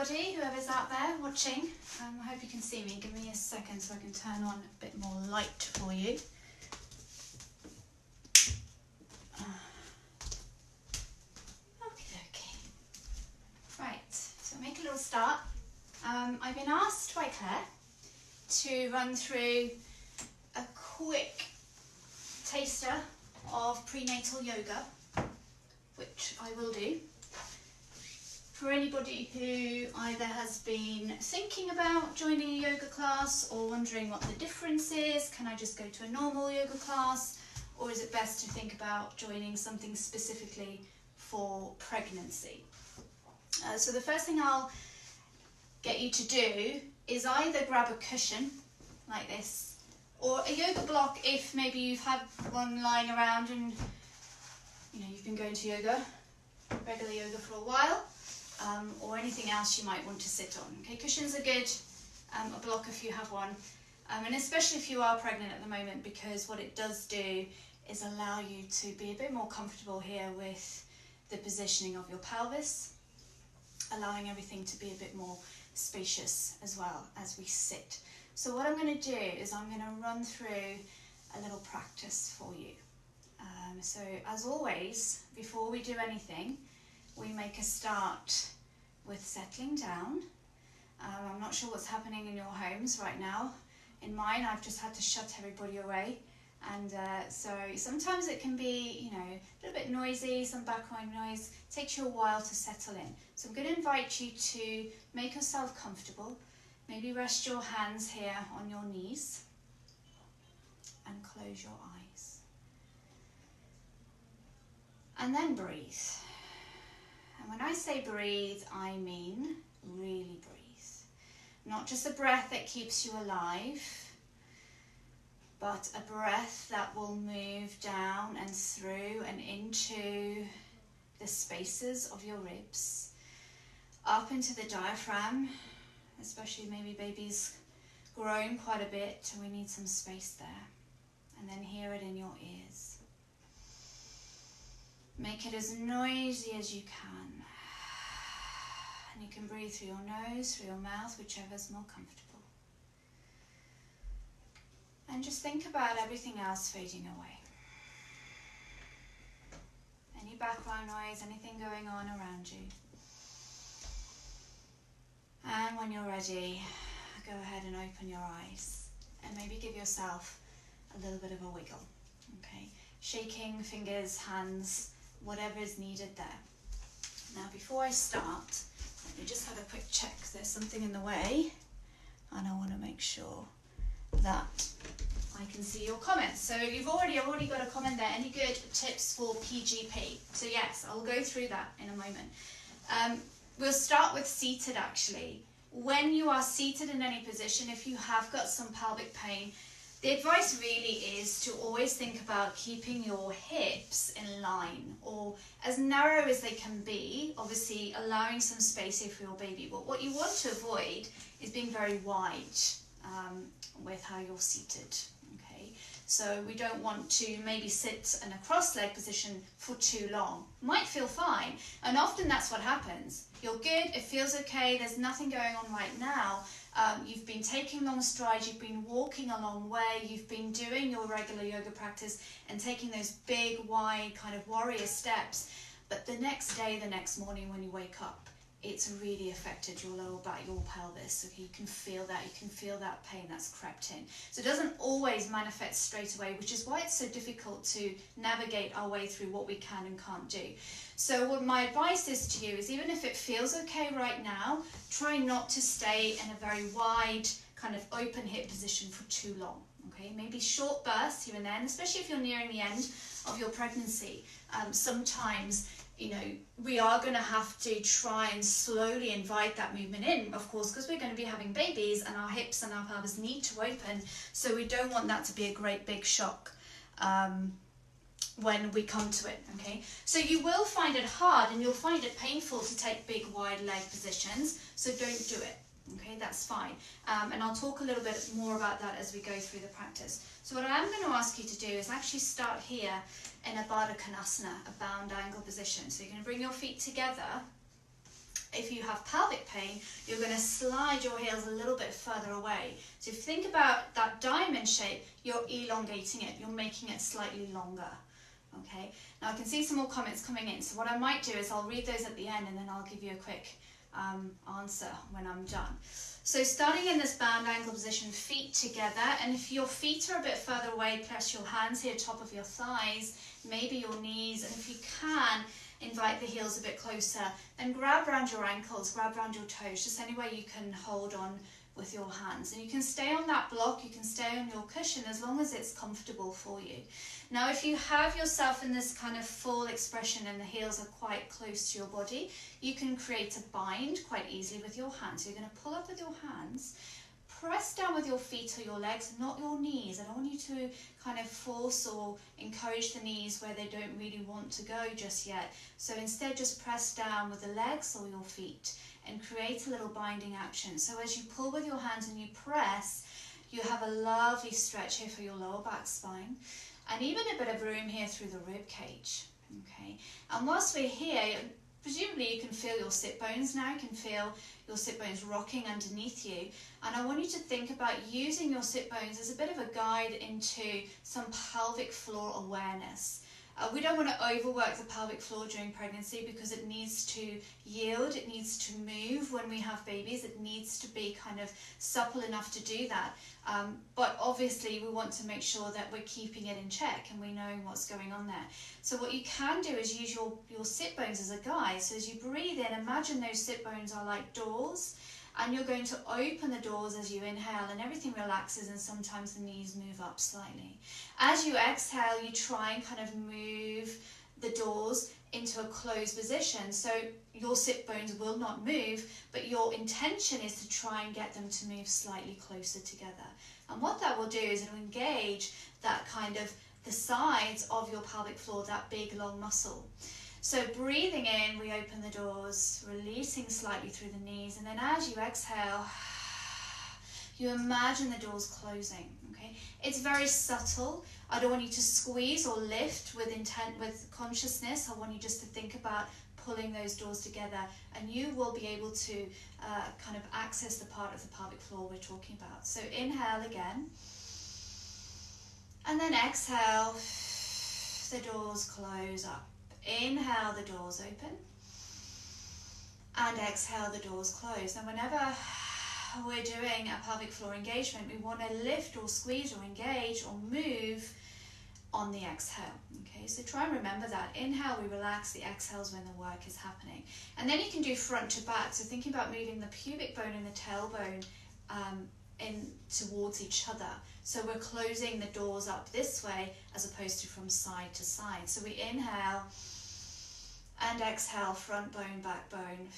everybody, whoever's out there watching. I hope you can see me. Give me a second so I can turn on a bit more light for you. Okay. Right, so make a little start. I've been asked by Claire to run through a quick taster of prenatal yoga, which I will do. For anybody who either has been thinking about joining a yoga class or wondering what the difference is, can I just go to a normal yoga class, or is it best to think about joining something specifically for pregnancy? So the first thing I'll get you to do is either grab a cushion like this, or a yoga block if maybe you've had one lying around and you've been going to yoga, regular yoga for a while. Or anything else you might want to sit on. Okay, cushions are good, a block if you have one, and especially if you are pregnant at the moment, because what it does do is allow you to be a bit more comfortable here with the positioning of your pelvis, allowing everything to be a bit more spacious as well as we sit. So what I'm going to do is I'm going to run through a little practice for you. So as always, before we do anything, we make a start with settling down. I'm not sure what's happening in your homes right now. In mine, I've just had to shut everybody away. And so sometimes it can be, a little bit noisy, some background noise. It takes you a while to settle in. So I'm going to invite you to make yourself comfortable. Maybe rest your hands here on your knees and close your eyes. And then breathe. And when I say breathe, I mean really breathe. Not just a breath that keeps you alive, but a breath that will move down and through and into the spaces of your ribs, up into the diaphragm, especially maybe baby's grown quite a bit and we need some space there. And then hear it in your ears. Make it as noisy as you can. And you can breathe through your nose, through your mouth, whichever's more comfortable. And just think about everything else fading away. Any background noise, anything going on around you. And when you're ready, go ahead and open your eyes. And maybe give yourself a little bit of a wiggle. Okay? Shaking fingers, hands, whatever is needed there. Now before I start, let me just have a quick check. There's something in the way and I want to make sure that I can see your comments. So I've already got a comment there. Any good tips for PGP? So yes, I'll go through that in a moment. We'll start with seated actually. When you are seated in any position, if you have got some pelvic pain, the advice really is to always think about keeping your hips in line or as narrow as they can be, obviously allowing some space here for your baby. But what you want to avoid is being very wide with how you're seated. Okay, so we don't want to maybe sit in a cross-leg position for too long. Might feel fine, and often that's what happens. You're good, it feels okay, there's nothing going on right now. You've been taking long strides, you've been walking a long way, you've been doing your regular yoga practice and taking those big, wide kind of warrior steps. But the next day, the next morning when you wake up, it's really affected your lower back, your pelvis. Okay, you can feel that pain that's crept in. So it doesn't always manifest straight away, which is why it's so difficult to navigate our way through what we can and can't do. So what my advice is to you is, even if it feels okay right now, try not to stay in a very wide kind of open hip position for too long. Okay, maybe short bursts here and then, especially if you're nearing the end of your pregnancy. Sometimes we are going to have to try and slowly invite that movement in, of course, because we're going to be having babies and our hips and our pelvis need to open. So we don't want that to be a great big shock when we come to it, okay? So you will find it hard and you'll find it painful to take big wide leg positions, so don't do it, okay? That's fine. And I'll talk a little bit more about that as we go through the practice. So what I am going to ask you to do is actually start here in a Baddha Konasana, a bound angle position. So you're going to bring your feet together If you have pelvic pain, you're going to slide your heels a little bit further away. So if you think about that diamond shape, you're elongating it, you're making it slightly longer. Okay, now I can see some more comments coming in, so what I might do is I'll read those at the end and then I'll give you a quick answer when I'm done. So starting in this band angle position, feet together, and if your feet are a bit further away, press your hands here, top of your thighs, maybe your knees, and if you can, invite the heels a bit closer, then grab around your ankles, grab around your toes, just any way you can hold on with your hands. And you can stay on that block, you can stay on your cushion as long as it's comfortable for you. Now if you have yourself in this kind of full expression and the heels are quite close to your body, you can create a bind quite easily with your hands. So you're going to pull up with your hands, press down with your feet or your legs, not your knees. I don't want you to kind of force or encourage the knees where they don't really want to go just yet. So instead just press down with the legs or your feet and create a little binding action. So as you pull with your hands and you press, you have a lovely stretch here for your lower back spine and even a bit of room here through the rib cage. Okay, and whilst we're here, presumably you can feel your sit bones now, you can feel your sit bones rocking underneath you, and I want you to think about using your sit bones as a bit of a guide into some pelvic floor awareness. We don't want to overwork the pelvic floor during pregnancy because it needs to yield, it needs to move when we have babies, it needs to be kind of supple enough to do that. But obviously we want to make sure that we're keeping it in check and we know what's going on there. So what you can do is use your sit bones as a guide. So as you breathe in, imagine those sit bones are like doors, and you're going to open the doors as you inhale and everything relaxes and sometimes the knees move up slightly. As you exhale, you try and kind of move the doors into a closed position. So your sit bones will not move, but your intention is to try and get them to move slightly closer together. And what that will do is it'll engage that kind of the sides of your pelvic floor, that big long muscle. So breathing in, we open the doors, releasing slightly through the knees, and then as you exhale, you imagine the doors closing. Okay, it's very subtle. I don't want you to squeeze or lift with intent, with consciousness. I want you just to think about pulling those doors together, and you will be able to kind of access the part of the pelvic floor we're talking about. So inhale again, and then exhale, the doors close up. Inhale, the doors open, and exhale, the doors close. Now whenever we're doing a pelvic floor engagement, we want to lift or squeeze or engage or move on the exhale. Okay, so try and remember that. Inhale, we relax, the exhales when the work is happening. And then you can do front to back, so thinking about moving the pubic bone and the tailbone in towards each other. So we're closing the doors up this way as opposed to from side to side. So we inhale and exhale, front bone, back bone.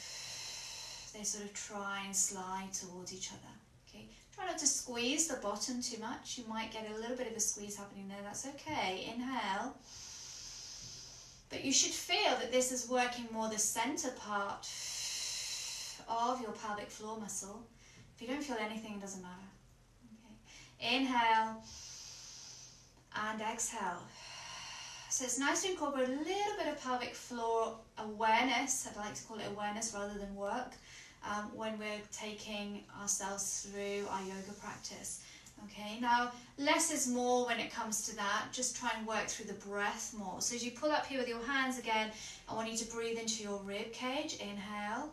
They sort of try and slide towards each other. Okay, try not to squeeze the bottom too much. You might get a little bit of a squeeze happening there. That's okay. Inhale. But you should feel that this is working more the center part of your pelvic floor muscle. If you don't feel anything, it doesn't matter. Okay. Inhale and exhale. So it's nice to incorporate a little bit of pelvic floor awareness. I'd like to call it awareness rather than work when we're taking ourselves through our yoga practice. Okay, now less is more when it comes to that. Just try and work through the breath more. So as you pull up here with your hands again, I want you to breathe into your rib cage. Inhale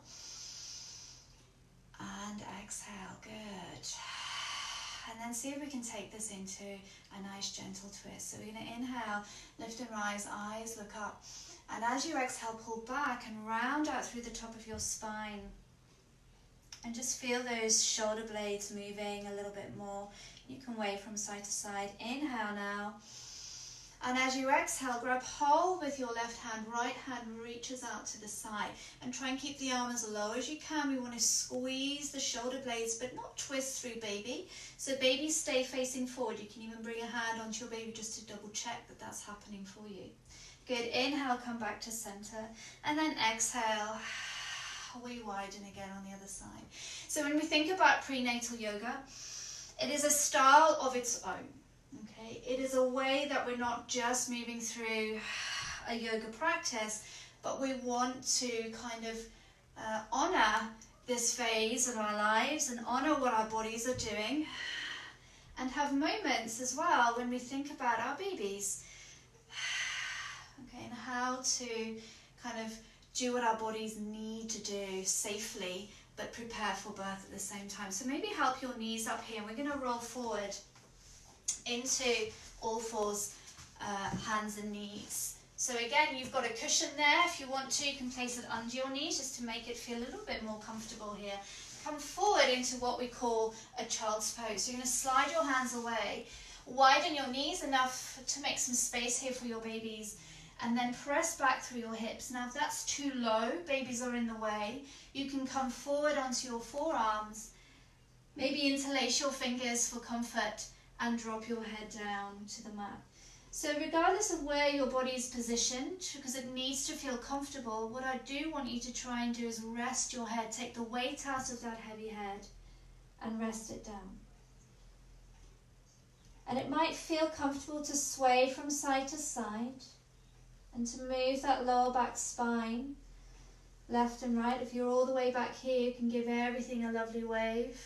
and exhale. Good. And then see if we can take this into a nice gentle twist. So we're going to inhale, lift and rise, eyes look up. And as you exhale, pull back and round out through the top of your spine. And just feel those shoulder blades moving a little bit more. You can wave from side to side. Inhale now. And as you exhale, grab hold with your left hand, right hand reaches out to the side. And try and keep the arm as low as you can. We want to squeeze the shoulder blades, but not twist through baby. So baby, stay facing forward. You can even bring a hand onto your baby just to double check that that's happening for you. Good. Inhale, come back to center. And then exhale. We widen again on the other side. So when we think about prenatal yoga, it is a style of its own. Okay, it is a way that we're not just moving through a yoga practice, but we want to kind of honour this phase of our lives and honour what our bodies are doing, and have moments as well when we think about our babies. Okay, and how to kind of do what our bodies need to do safely, but prepare for birth at the same time. So maybe help your knees up here, and we're going to roll forward into all fours, hands and knees. So again, you've got a cushion there. If you want to, you can place it under your knees just to make it feel a little bit more comfortable here. Come forward into what we call a child's pose. So you're going to slide your hands away, widen your knees enough to make some space here for your babies, and then press back through your hips. Now if that's too low, babies are in the way, you can come forward onto your forearms, maybe interlace your fingers for comfort, and drop your head down to the mat. So regardless of where your body is positioned, because it needs to feel comfortable, what I do want you to try and do is rest your head, take the weight out of that heavy head and rest it down. And it might feel comfortable to sway from side to side and to move that lower back spine left and right. If you're all the way back here, you can give everything a lovely wave,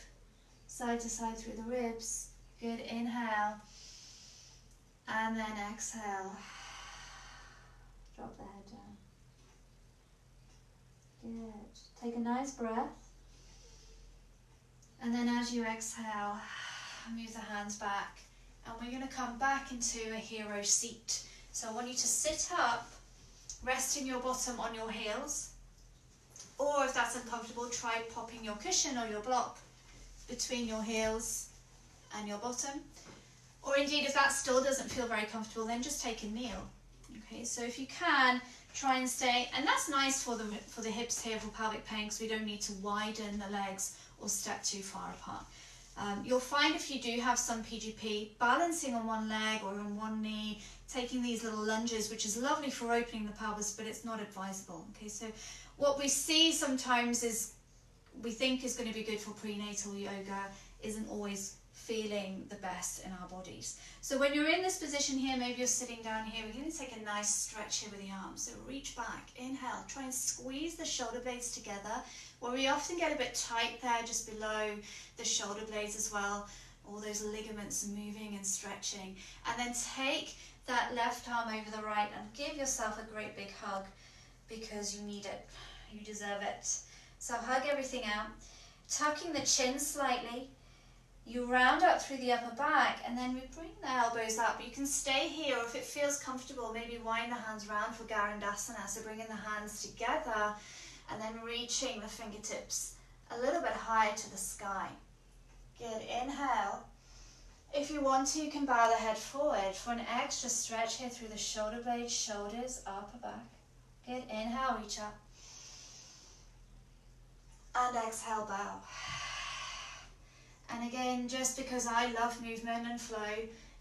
side to side through the ribs. Good, inhale. And then exhale. Drop the head down. Good. Take a nice breath. And then as you exhale, move the hands back. And we're going to come back into a hero seat. So I want you to sit up, resting your bottom on your heels. Or if that's uncomfortable, try popping your cushion or your block between your heels and your bottom. Or indeed, if that still doesn't feel very comfortable, then just take a kneel. Okay, so if you can, try and stay, and that's nice for the hips here for pelvic pain, because we don't need to widen the legs or step too far apart. You'll find if you do have some PGP, balancing on one leg or on one knee, taking these little lunges, which is lovely for opening the pelvis, but it's not advisable. Okay, so what we see sometimes is, we think is going to be good for prenatal yoga, isn't always feeling the best in our bodies. So when you're in this position here, maybe you're sitting down here, we're going to take a nice stretch here with the arms. So reach back, inhale, try and squeeze the shoulder blades together, where we often get a bit tight there just below the shoulder blades as well. All those ligaments are moving and stretching. And then take that left arm over the right and give yourself a great big hug, because you need it, you deserve it. So hug everything out, tucking the chin slightly. You round up through the upper back, and then we bring the elbows up. You can stay here, or if it feels comfortable, maybe wind the hands round for Garandasana. So bringing the hands together and then reaching the fingertips a little bit higher to the sky. Good, inhale. If you want to, you can bow the head forward for an extra stretch here through the shoulder blades, shoulders, upper back. Good, inhale, reach up. And exhale, bow. And again, just because I love movement and flow,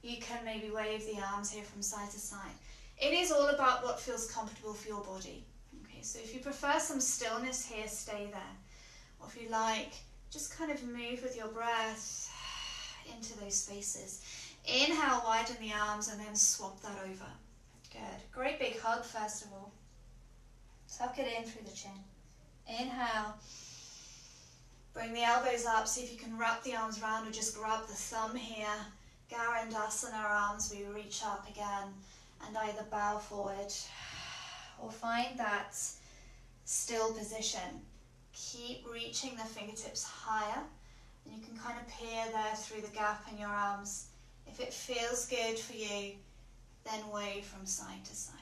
you can maybe wave the arms here from side to side. It is all about what feels comfortable for your body. Okay, so if you prefer some stillness here, stay there. Or if you like, just kind of move with your breath into those spaces. Inhale, widen the arms, and then swap that over. Good. Great big hug first of all. Tuck it in through the chin. Inhale. Bring the elbows up, see if you can wrap the arms around or just grab the thumb here. Garandasana arms, we reach up again and either bow forward or find that still position. Keep reaching the fingertips higher, and you can kind of peer there through the gap in your arms. If it feels good for you, then wave from side to side.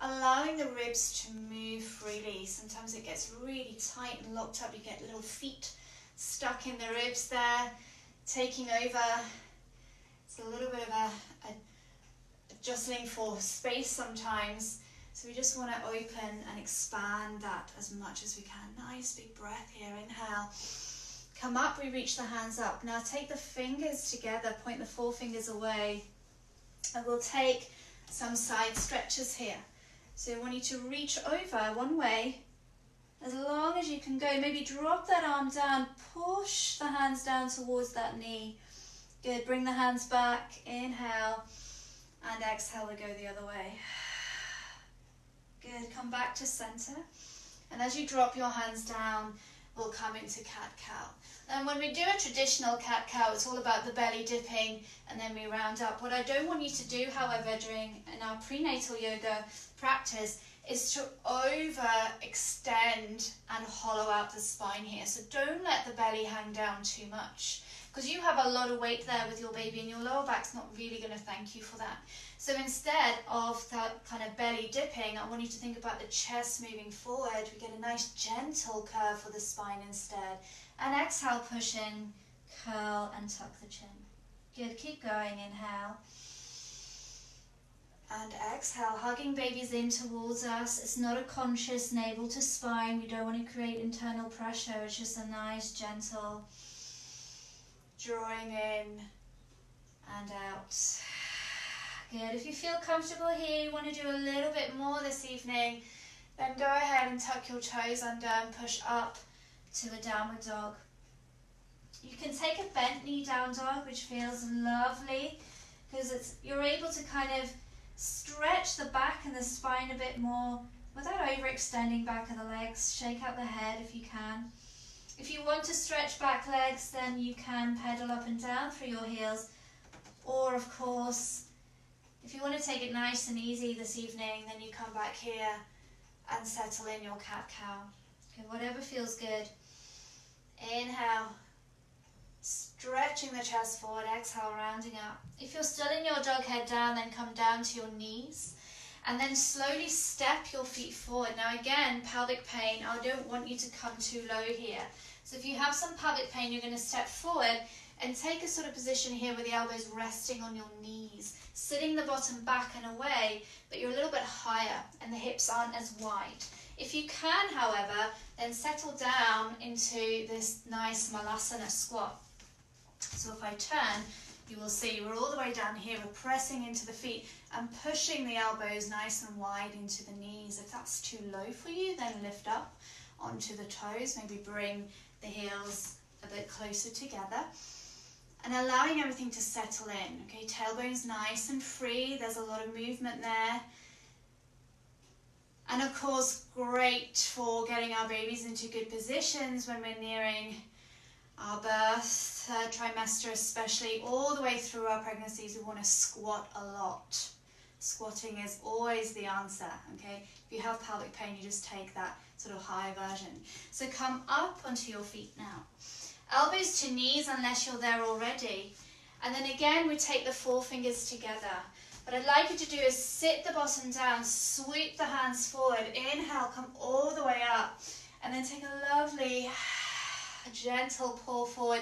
Allowing the ribs to move freely. Sometimes it gets really tight and locked up. You get little feet stuck in the ribs there, taking over. It's a little bit of a jostling for space sometimes. So we just want to open and expand that as much as we can. Nice big breath here. Inhale. Come up, we reach the hands up. Now take the fingers together, point the forefingers away. And we'll take some side stretches here. So I want you to reach over one way, as long as you can go. Maybe drop that arm down, push the hands down towards that knee. Good, bring the hands back, inhale, and exhale, we go the other way. Good, come back to center. And as you drop your hands down, we'll come into cat-cow. And when we do a traditional cat-cow, it's all about the belly dipping and then we round up. What I don't want you to do, however, in our prenatal yoga practice is to overextend and hollow out the spine here. So don't let the belly hang down too much, because you have a lot of weight there with your baby and your lower back's not really going to thank you for that. So instead of that kind of belly dipping, I want you to think about the chest moving forward. We get a nice gentle curve for the spine instead. And exhale, push in, curl and tuck the chin. Good, keep going, inhale. And exhale, hugging babies in towards us. It's not a conscious navel to spine. We don't want to create internal pressure. It's just a nice, gentle drawing in and out. Good. If you feel comfortable here, you want to do a little bit more this evening, then go ahead and tuck your toes under and push up to a downward dog. You can take a bent knee down dog, which feels lovely, because you're able to kind of stretch the back and the spine a bit more without overextending back of the legs. Shake out the head if you can. If you want to stretch back legs, then you can pedal up and down through your heels. Or, of course, if you want to take it nice and easy this evening, then you come back here and settle in your cat-cow. Okay, whatever feels good. Inhale, stretching the chest forward. Exhale, rounding up. If you're still in your dog, head down, then come down to your knees. And then slowly step your feet forward. Now again, pelvic pain, I don't want you to come too low here. So if you have some pelvic pain, you're going to step forward and take a sort of position here with the elbows resting on your knees, sitting the bottom back and away, but you're a little bit higher and the hips aren't as wide. If you can, however, then settle down into this nice malasana squat. So if I turn, you will see we're all the way down here. We're pressing into the feet and pushing the elbows nice and wide into the knees. If that's too low for you, then lift up onto the toes. Maybe bring the heels a bit closer together. And allowing everything to settle in. Okay, tailbone's nice and free. There's a lot of movement there. And of course, great for getting our babies into good positions when we're nearing our birth, third trimester especially, all the way through our pregnancies. We want to squat a lot. Squatting is always the answer, okay? If you have pelvic pain, you just take that sort of higher version. So come up onto your feet now. Elbows to knees unless you're there already. And then again, we take the forefingers together. What I'd like you to do is sit the bottom down, sweep the hands forward, inhale, come all the way up, and then take a lovely, gentle pull forward,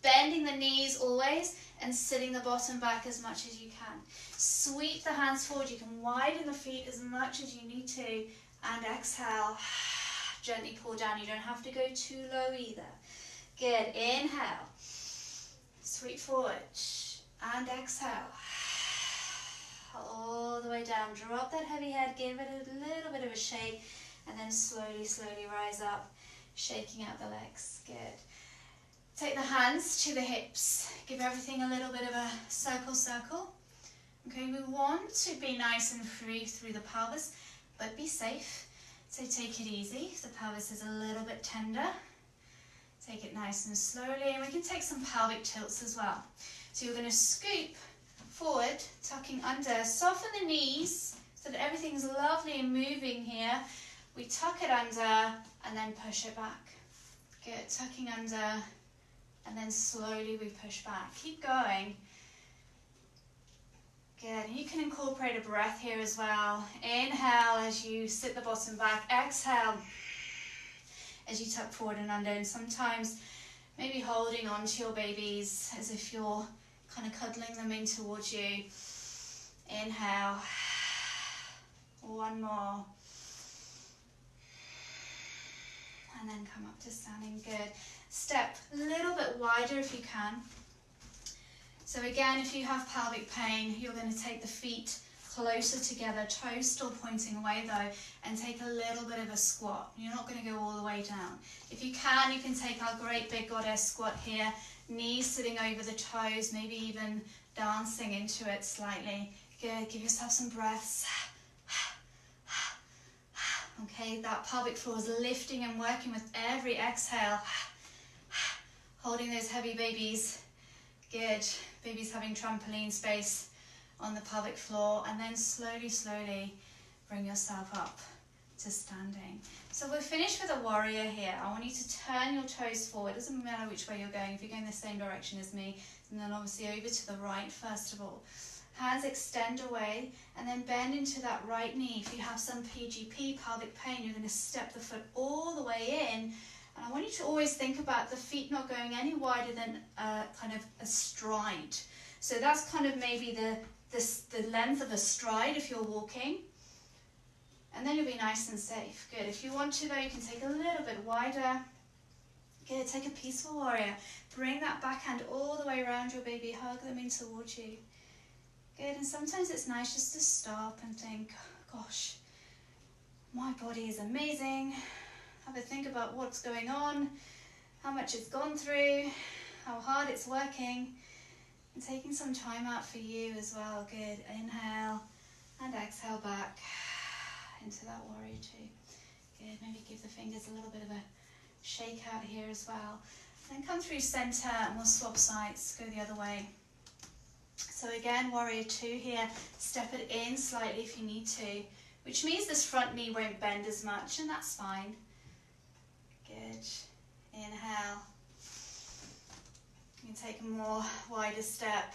bending the knees always, and sitting the bottom back as much as you can. Sweep the hands forward, you can widen the feet as much as you need to, and exhale, gently pull down. You don't have to go too low either. Good, inhale, sweep forward, and exhale. All the way down, drop that heavy head, give it a little bit of a shake, and then slowly, slowly rise up, shaking out the legs. Good. Take the hands to the hips, give everything a little bit of a circle. Okay, we want to be nice and free through the pelvis, but be safe. So take it easy. If the pelvis is a little bit tender, take it nice and slowly, and we can take some pelvic tilts as well. So you're going to scoop forward, tucking under, soften the knees so that everything's lovely and moving here. We tuck it under and then push it back. Good, tucking under and then slowly we push back. Keep going. Good, and you can incorporate a breath here as well. Inhale as you sit the bottom back, exhale as you tuck forward and under, and sometimes maybe holding on to your babies as if you're kind of cuddling them in towards you. Inhale. One more. And then come up to standing. Good. Step a little bit wider if you can. So again, if you have pelvic pain, you're going to take the feet closer together, toes still pointing away though, and take a little bit of a squat. You're not going to go all the way down. If you can take our great big goddess squat here, knees sitting over the toes, maybe even dancing into it slightly. Good, give yourself some breaths. Okay, Okay, that pelvic floor is lifting and working with every exhale. Holding those heavy babies. Good. Babies having trampoline space on the pelvic floor, and then slowly, slowly bring yourself up to standing. So we're finished with a warrior here. I want you to turn your toes forward. It doesn't matter which way you're going. If you're going the same direction as me, and then obviously over to the right first of all. Hands extend away, and then bend into that right knee. If you have some PGP, pelvic pain, you're going to step the foot all the way in. And I want you to always think about the feet not going any wider than kind of a stride. So that's kind of maybe the length of a stride if you're walking. And then you'll be nice and safe. Good. If you want to though, you can take a little bit wider. Good. Take a peaceful warrior. Bring that backhand all the way around your baby. Hug them in towards you. Good. And sometimes it's nice just to stop and think, gosh, my body is amazing. Have a think about what's going on, how much it's gone through, how hard it's working, and taking some time out for you as well. Good. Inhale and exhale back into that warrior two. Good. Maybe give the fingers a little bit of a shake out here as well. Then come through center and we'll swap sides, go the other way. So again, warrior two here. Step it in slightly if you need to, which means this front knee won't bend as much, and that's fine. Good. Inhale. You can take a more wider step.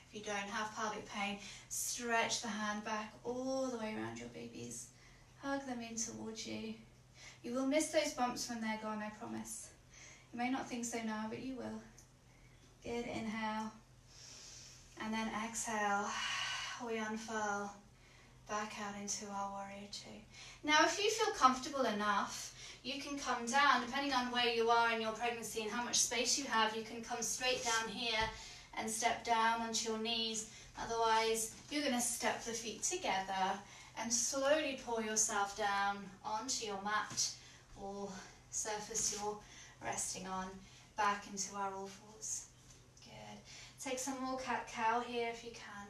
If you don't have pelvic pain, stretch the hand back all the way around your babies. Hug them in towards you. You will miss those bumps when they're gone, I promise. You may not think so now, but you will. Good. Inhale. And then exhale. We unfurl. Back out into our warrior two. Now, if you feel comfortable enough, you can come down, depending on where you are in your pregnancy and how much space you have, you can come straight down here and step down onto your knees. Otherwise, you're going to step the feet together and slowly pull yourself down onto your mat or surface you're resting on, back into our all fours. Good. Take some more cat-cow here if you can.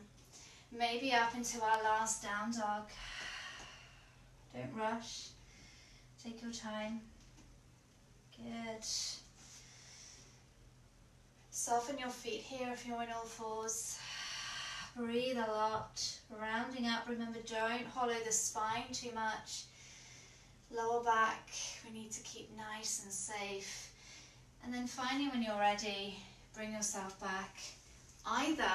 Maybe up into our last down dog. Don't rush. Take your time. Good. Soften your feet here if you're in all fours. Breathe a lot. Rounding up. Remember, don't hollow the spine too much. Lower back. We need to keep nice and safe. And then finally, when you're ready, bring yourself back. Either,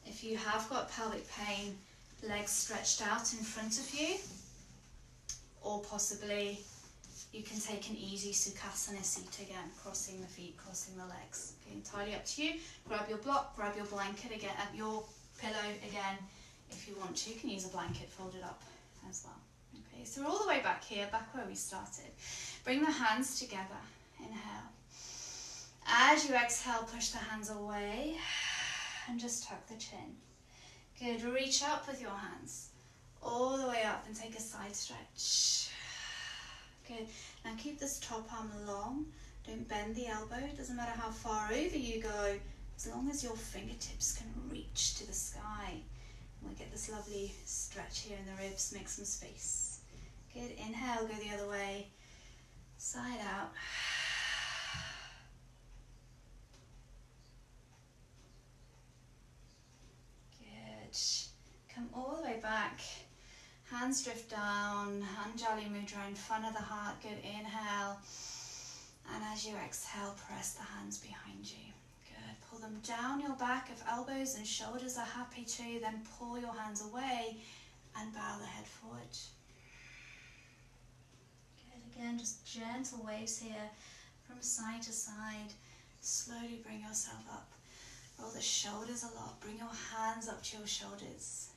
if you have got pelvic pain, legs stretched out in front of you, or possibly you can take an easy Sukhasana seat again, crossing the feet, crossing the legs. Okay, entirely up to you. Grab your block, grab your blanket again, your pillow again. If you want to, you can use a blanket folded up as well. Okay, so we're all the way back here, back where we started. Bring the hands together. Inhale. As you exhale, push the hands away and just tuck the chin. Good. Reach up with your hands all the way up and take a side stretch. Good. Now keep this top arm long. Don't bend the elbow. It doesn't matter how far over you go, as long as your fingertips can reach to the sky. We'll get this lovely stretch here in the ribs. Make some space. Good. Inhale, go the other way. Side out. Good. Come all the way back. Hands drift down. Anjali Mudra in front of the heart. Good. Inhale. And as you exhale, press the hands behind you. Good. Pull them down your back. If elbows and shoulders are happy to, then pull your hands away and bow the head forward. Good. Again, just gentle waves here from side to side. Slowly bring yourself up. Roll the shoulders a lot. Bring your hands up to your shoulders.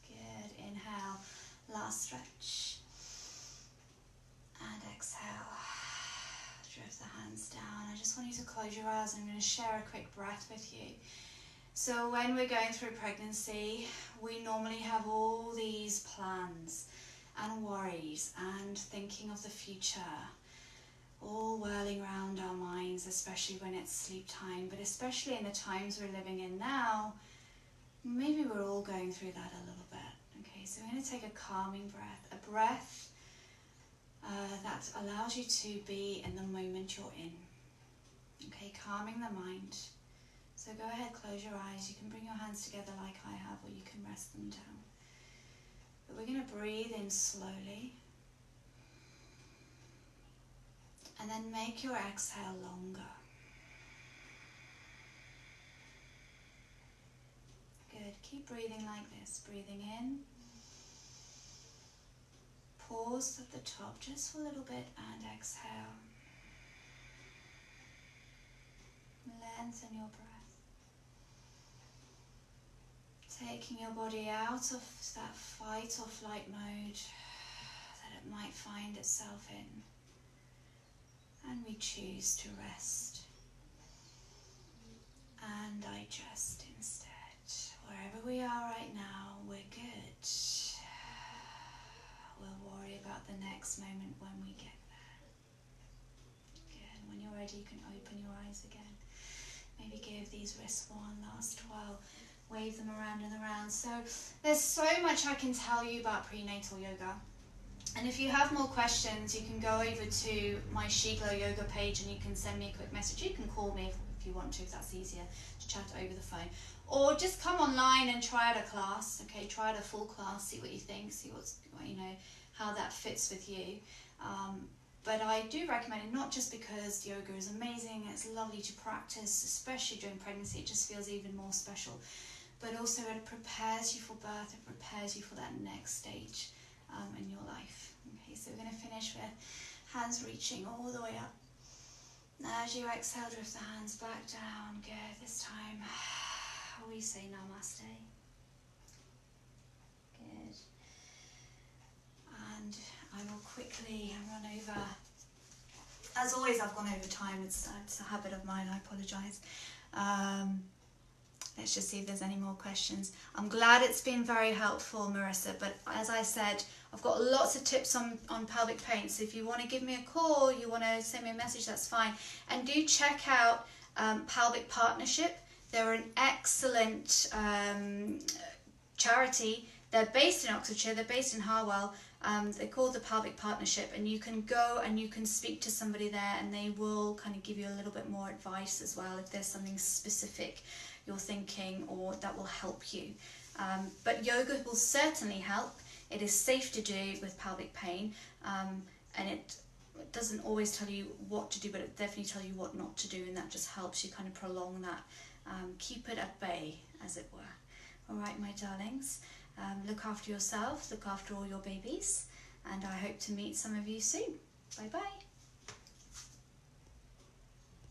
Good. Inhale. Last stretch. And exhale. Drift the hands down. I just want you to close your eyes. I'm going to share a quick breath with you. So when we're going through pregnancy, we normally have all these plans and worries and thinking of the future, all whirling around our minds, especially when it's sleep time, but especially in the times we're living in now, maybe we're all going through that a little bit. Okay, so we're going to take a calming breath, a breath that allows you to be in the moment you're in. Okay, calming the mind. So go ahead, close your eyes. You can bring your hands together like I have, or you can rest them down. But we're going to breathe in slowly. And then make your exhale longer. Good. Keep breathing like this. Breathing in. Pause at the top just for a little bit and exhale. Lengthen your breath. Taking your body out of that fight or flight mode that it might find itself in. And we choose to rest and digest instead. Wherever we are right now, we're good. We'll worry about the next moment when we get there. Good. When you're ready, you can open your eyes again. Maybe give these wrists one last twirl. Wave them around and around. So there's so much I can tell you about prenatal yoga. And if you have more questions, you can go over to my SheGlow Yoga page and you can send me a quick message. You can call me if you want to, if that's easier, to chat over the phone. Or just come online and try out a class, okay? Try out a full class, see what you think, see how that fits with you. But I do recommend it, not just because yoga is amazing, it's lovely to practice, especially during pregnancy, it just feels even more special. But also it prepares you for birth, it prepares you for that next stage in your life. Okay, so we're going to finish with hands reaching all the way up. As you exhale, drift the hands back down. Good. This time we say namaste. Good. And I will quickly run over. As always, I've gone over time. It's a habit of mine. I apologise. Let's just see if there's any more questions. I'm glad it's been very helpful, Marissa. But as I said, I've got lots of tips on pelvic pain. So if you want to give me a call, you want to send me a message, that's fine. And do check out Pelvic Partnership. They're an excellent charity. They're based in Oxfordshire. They're based in Harwell. They're called the Pelvic Partnership, and you can go and you can speak to somebody there, and they will kind of give you a little bit more advice as well if there's something specific you're thinking or that will help you. But yoga will certainly help. It is safe to do with pelvic pain, and it doesn't always tell you what to do, but it definitely tells you what not to do, and that just helps you kind of prolong that, keep it at bay, as it were. All right, my darlings, look after yourself, look after all your babies, and I hope to meet some of you soon. Bye bye.